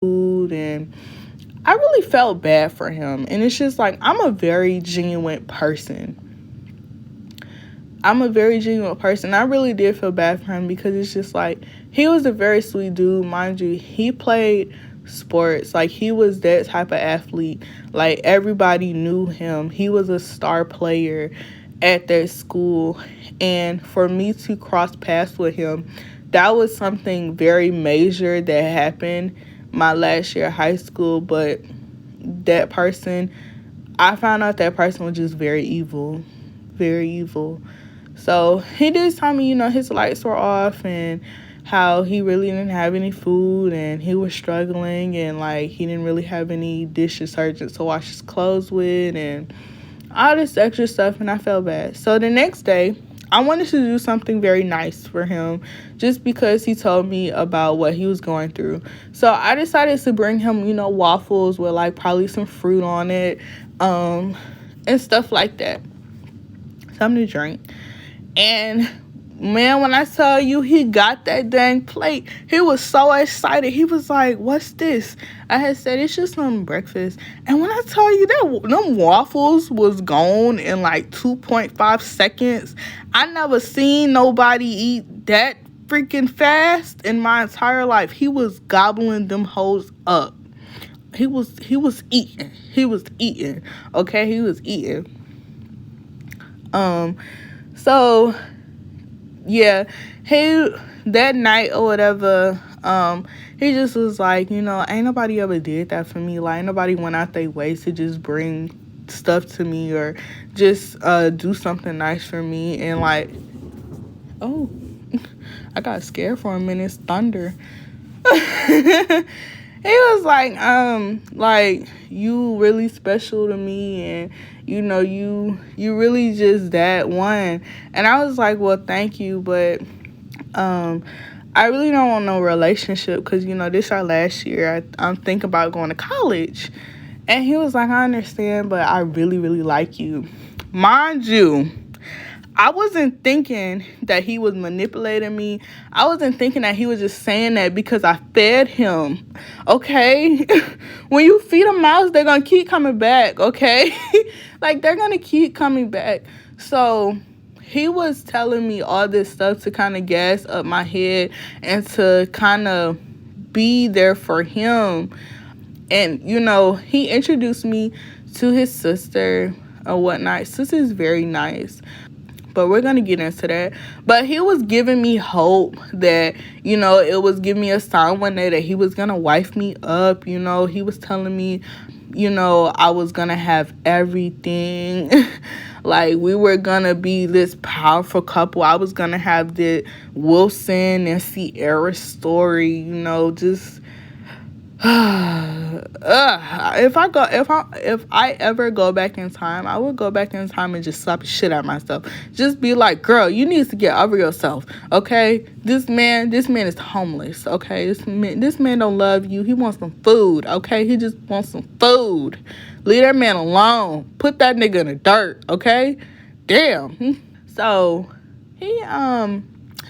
food, and I really felt bad for him. And it's just like, I'm a very genuine person. I really did feel bad for him because it's just like, he was a very sweet dude. Mind you, he played sports. Like, he was that type of athlete. Like, everybody knew him. He was a star player at that school. And for me to cross paths with him, that was something very major that happened my last year of high school. But that person, I found out that person was just very evil. Very evil. So he did tell me, his lights were off and how he really didn't have any food and he was struggling, and like he didn't really have any dish detergent to wash his clothes with and all this extra stuff, and I felt bad. So the next day, I wanted to do something very nice for him just because he told me about what he was going through. So I decided to bring him, waffles with like probably some fruit on it, and stuff like that. Something to drink. And man, when I tell you he got that dang plate, he was so excited. He was like, "What's this?" I had said, "It's just some breakfast." And when I tell you that them waffles was gone in like 2.5 seconds, I never seen nobody eat that freaking fast in my entire life. He was gobbling them hoes up. He was eating. Okay, he was eating. So yeah, that night or whatever, he just was like, ain't nobody ever did that for me. Like, ain't nobody went out their way to just bring stuff to me or just do something nice for me. And like, oh, I got scared for a minute. It's thunder. He was like, you really special to me, and you really just that one. And I was like, well, thank you, but I really don't want no relationship because this our last year. I'm thinking about going to college. And he was like, I understand, but I really, really like you. Mind you, I wasn't thinking that he was manipulating me. I wasn't thinking that he was just saying that because I fed him, okay? When you feed a mouse, they're going to keep coming back, okay? Like, they're going to keep coming back. So he was telling me all this stuff to kind of gas up my head and to kind of be there for him. And, he introduced me to his sister or whatnot. Sister's very nice. But we're going to get into that. But he was giving me hope that, it was giving me a sign one day that he was going to wife me up. He was telling me, I was going to have everything. Like, we were going to be this powerful couple. I was going to have the Wilson and Sierra story, just... if I ever go back in time, I would go back in time and just slap the shit out of myself. Just be like, girl, you need to get over yourself, okay? This man is homeless, okay? This man don't love you. He wants some food, okay? He just wants some food. Leave that man alone. Put that nigga in the dirt, okay? Damn. So he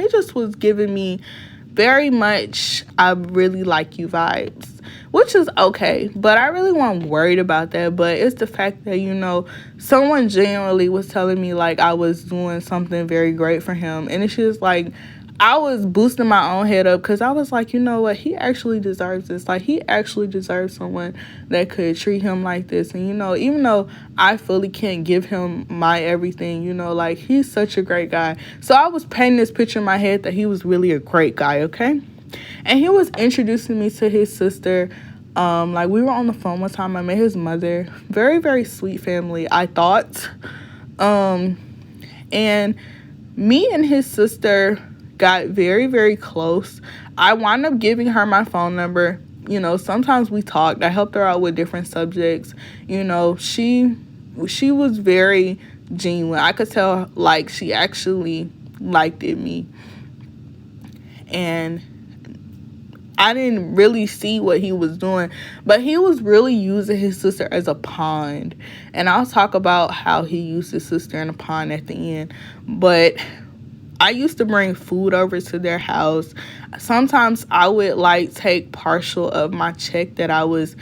just was giving me very much I really like you vibes, which is okay, but I really wasn't worried about that. But it's the fact that, someone genuinely was telling me like I was doing something very great for him, and it's just like I was boosting my own head up because I was like, you know what, he actually deserves this. Like, he actually deserves someone that could treat him like this. And, even though I fully can't give him my everything, like, he's such a great guy. So I was painting this picture in my head that he was really a great guy, okay? And he was introducing me to his sister. Like, we were on the phone one time. I met his mother. Very, very sweet family, I thought. And me and his sister got very, very close. I wound up giving her my phone number. Sometimes we talked. I helped her out with different subjects. She was very genuine. I could tell, like, she actually liked me. And I didn't really see what he was doing, but he was really using his sister as a pawn. And I'll talk about how he used his sister in a pawn at the end. But I used to bring food over to their house. Sometimes I would like take partial of my check that I was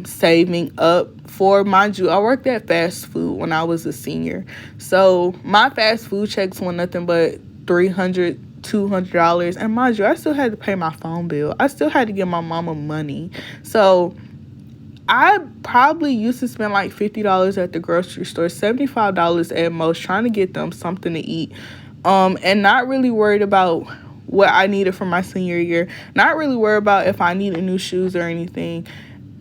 saving up for. Mind you, I worked at fast food when I was a senior, so my fast food checks were nothing but $200 and mind you, I still had to pay my phone bill. I still had to give my mama money. So I probably used to spend like $50 at the grocery store, $75 at most, trying to get them something to eat, and not really worried about what I needed for my senior year, not really worried about if I needed new shoes or anything.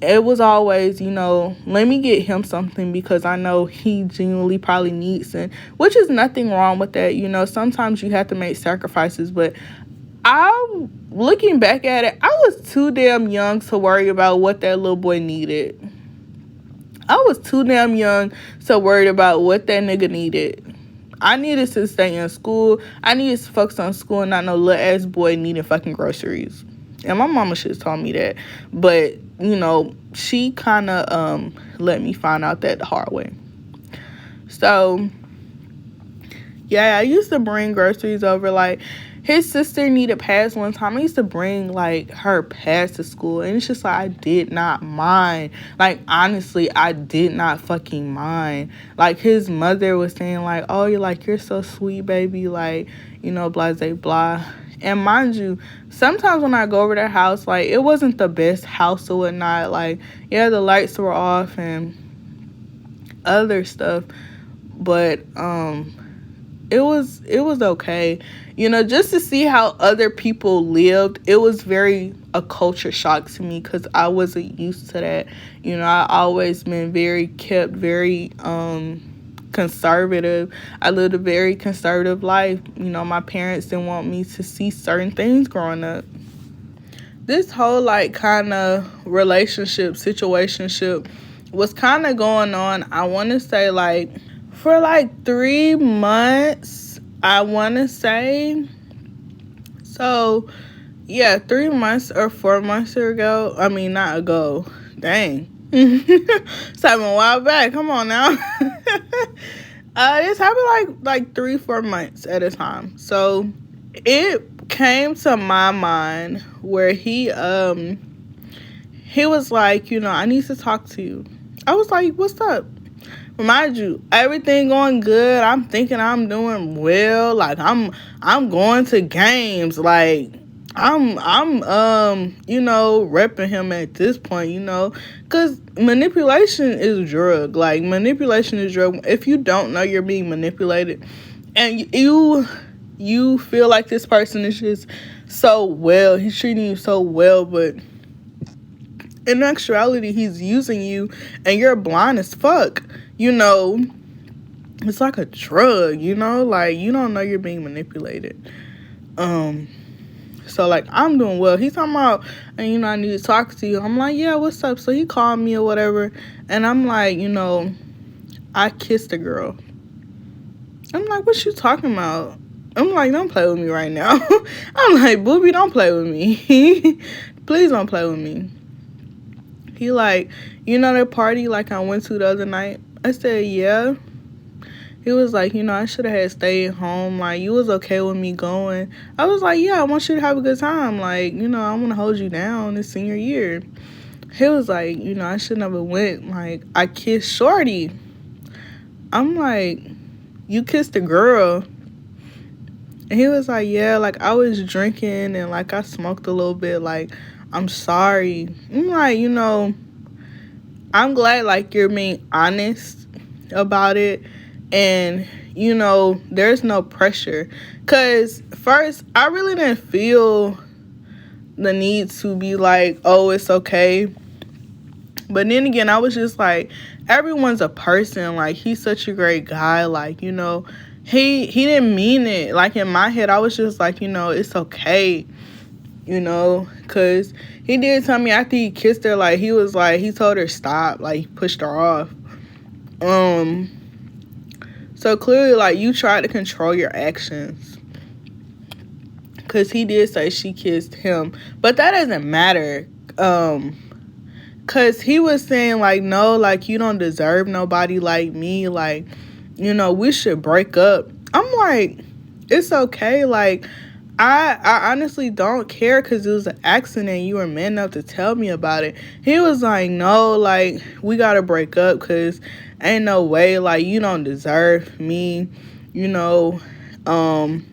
It was always, let me get him something because I know he genuinely probably needs it, which is nothing wrong with that. Sometimes you have to make sacrifices, but I'm looking back at it, I was too damn young to worry about what that little boy needed. I was too damn young to worry about what that nigga needed. I needed to stay in school. I needed to focus on school and not no little ass boy needing fucking groceries. And my mama should have told me that. But, she kind of let me find out that the hard way. So, yeah, I used to bring groceries over. Like, his sister needed pads one time. I used to bring, like, her pads to school. And it's just like, I did not mind. Like, honestly, I did not fucking mind. Like, his mother was saying, like, oh, you're so sweet, baby. Like, blah, blah, blah. And mind you, sometimes when I go over their house, like, it wasn't the best house or whatnot. Like, yeah, the lights were off and other stuff. But, it was okay. Just to see how other people lived, it was very a culture shock to me because I wasn't used to that. I always been very conservative. I lived a very conservative life. My parents didn't want me to see certain things growing up. This whole like kind of relationship situationship was kind of going on, I want to say like for like 3 months, I want to say. So, yeah, 3 months or 4 months ago. I mean, not ago. Dang. It's happened a while back. Come on now. This happened like 3-4 months at a time. So, it came to my mind where he was like, I need to talk to you. I was like, what's up? Mind you, everything going good. I'm thinking I'm doing well. Like I'm going to games. Like I'm repping him at this point, because manipulation is a drug. Like manipulation is a drug. If you don't know you're being manipulated, and you feel like this person is just so well, he's treating you so well, but in actuality, he's using you, and you're blind as fuck. It's like a drug, like you don't know you're being manipulated. So like I'm doing well. He's talking about, and I need to talk to you. I'm like, yeah, what's up? So he called me or whatever, and I'm like, I kissed a girl. I'm like, what you talking about? I'm like, don't play with me right now. I'm like, booby, don't play with me. Please don't play with me. He like, that party like I went to the other night? I said, yeah. He was like, I should have had stayed home. Like, you was okay with me going. I was like, yeah, I want you to have a good time. Like, I want to hold you down this senior year. He was like, I should never went. Like, I kissed Shorty. I'm like, you kissed a girl? And he was like, yeah, like, I was drinking and, like, I smoked a little bit. Like, I'm sorry. I'm like, I'm glad, like, you're being honest about it. And, there's no pressure. Because first, I really didn't feel the need to be like, oh, it's okay. But then again, I was just like, everyone's a person. Like, he's such a great guy. Like, he didn't mean it. Like, in my head, I was just like, it's okay. Because he did tell me after he kissed her, like, he was like, he told her stop. Like, he pushed her off. So clearly, like, you try to control your actions. Because he did say she kissed him. But that doesn't matter. Because he was saying, like, no, like, you don't deserve nobody like me. Like, we should break up. I'm like, It's okay. Like, I honestly don't care because it was an accident. You were man enough to tell me about it. He was like, no, like, we got to break up because ain't no way, like, you don't deserve me, you know. Um,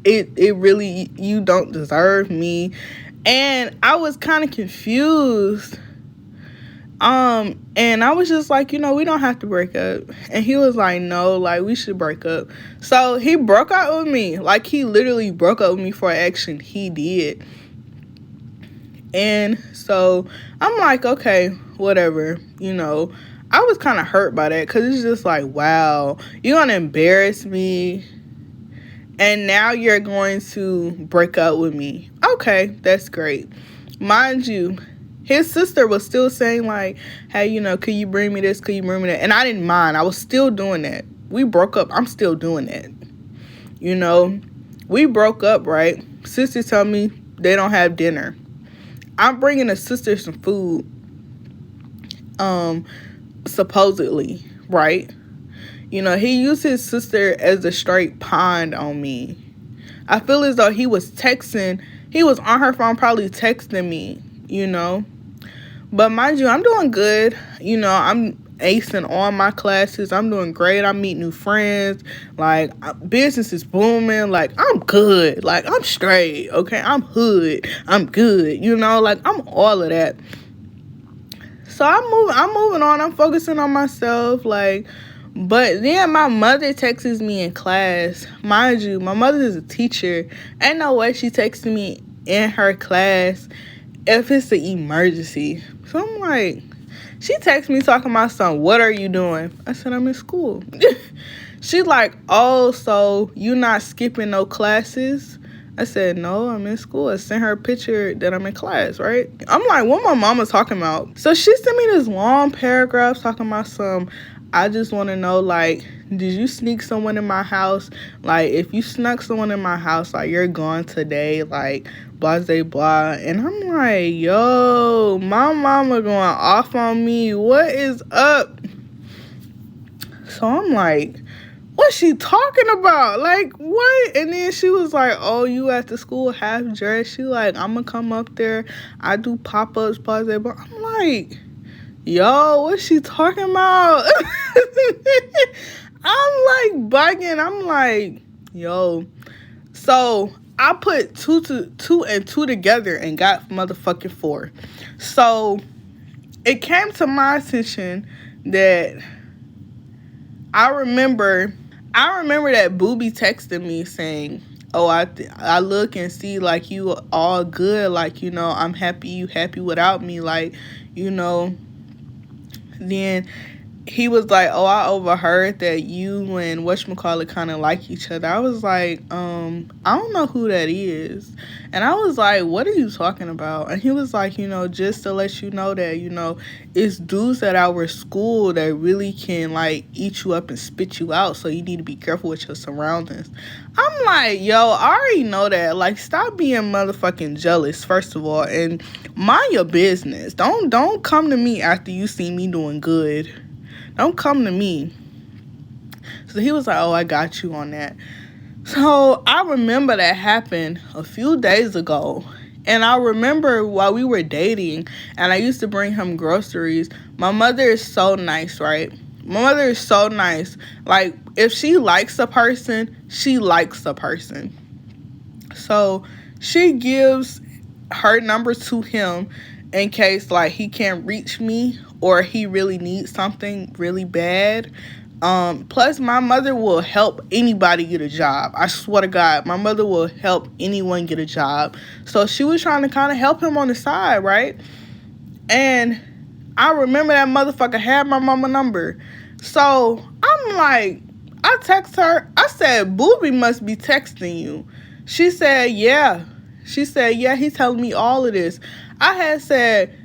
it really, you don't deserve me. And I was kind of confused. And I was just like, we don't have to break up. And he was like, no, like, we should break up. So he broke up with me. Like, he literally broke up with me for an action he did. And so I'm like, okay, whatever, I was kind of hurt by that because it's just like, wow, you're going to embarrass me. And now you're going to break up with me. Okay, that's great. Mind you, his sister was still saying, like, hey, could you bring me this? Could you bring me that? And I didn't mind. I was still doing that. We broke up. I'm still doing that. We broke up, right? Sister tell me they don't have dinner. I'm bringing the sister some food, supposedly, right? He used his sister as a straight pond on me. I feel as though he was texting. He was on her phone probably texting me, But mind you, I'm doing good. I'm acing all my classes. I'm doing great. I meet new friends. Like, business is booming. Like, I'm good. Like, I'm straight. Okay, I'm hood. I'm good. Like, I'm all of that. So I'm moving on. I'm focusing on myself. Like, but then my mother texts me in class. Mind you, my mother is a teacher. Ain't no way she texted me in her class if it's an emergency. So I'm like, she texts me talking about something. What are you doing? I said, I'm in school. She like, oh, so you not skipping no classes? I said, no, I'm in school. I sent her a picture that I'm in class, right? I'm like, what my mama talking about? So she sent me this long paragraph talking about I just want to know, like, did you sneak someone in my house? Like, if you snuck someone in my house, like, you're gone today, like, blah, blah, blah. And I'm like, yo, my mama going off on me. What is up? So I'm like, what's she talking about? Like, what? And then she was like, oh, you at the school half dressed. She like, I'm going to come up there. I do pop-ups, blah, blah, blah. I'm like, yo, what's she talking about? I'm like bugging. I'm like, yo. So I put two and two together and got motherfucking 4. So it came to my attention that I remember that Booby texted me saying, oh, I look and see like you all good. Like, I'm happy you happy without me. Like, then he was like, oh, I overheard that you and whatchamacallit kind of like each other. I was like, I don't know who that is. And I was like, what are you talking about? And he was like, just to let you know that, it's dudes at our school that really can, like, eat you up and spit you out. So you need to be careful with your surroundings. I'm like, yo, I already know that. Like, stop being motherfucking jealous, first of all. And mind your business. Don't come to me after you see me doing good. Don't come to me. So he was like, oh, I got you on that. So I remember that happened a few days ago. And I remember while we were dating and I used to bring him groceries, my mother is so nice, right? My mother is so nice. Like, if she likes a person, she likes a person. So she gives her number to him in case, like, he can't reach me or he really needs something really bad. Plus, my mother will help anybody get a job. I swear to God, my mother will help anyone get a job. So she was trying to kind of help him on the side, right? And I remember that motherfucker had my mama number. So I'm like, I text her. I said, Booby must be texting you. She said, yeah. She said, yeah, he's telling me all of this. I said,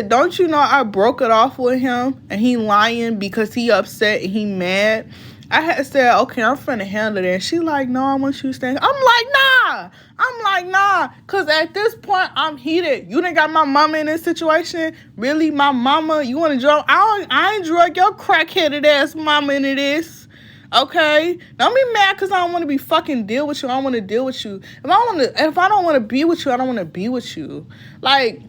don't you know I broke it off with him and he lying because he upset and he mad? I had said, okay, I'm finna handle that. She like, no, I want you to stay. I'm like, nah. Because at this point, I'm heated. You done got my mama in this situation? Really, my mama? You want to drug? I ain't drug your crackheaded ass mama into this. Okay, don't be mad because I don't want to be fucking deal with you. I don't want to deal with you. If I don't want to be with you, I don't want to be with you. Like,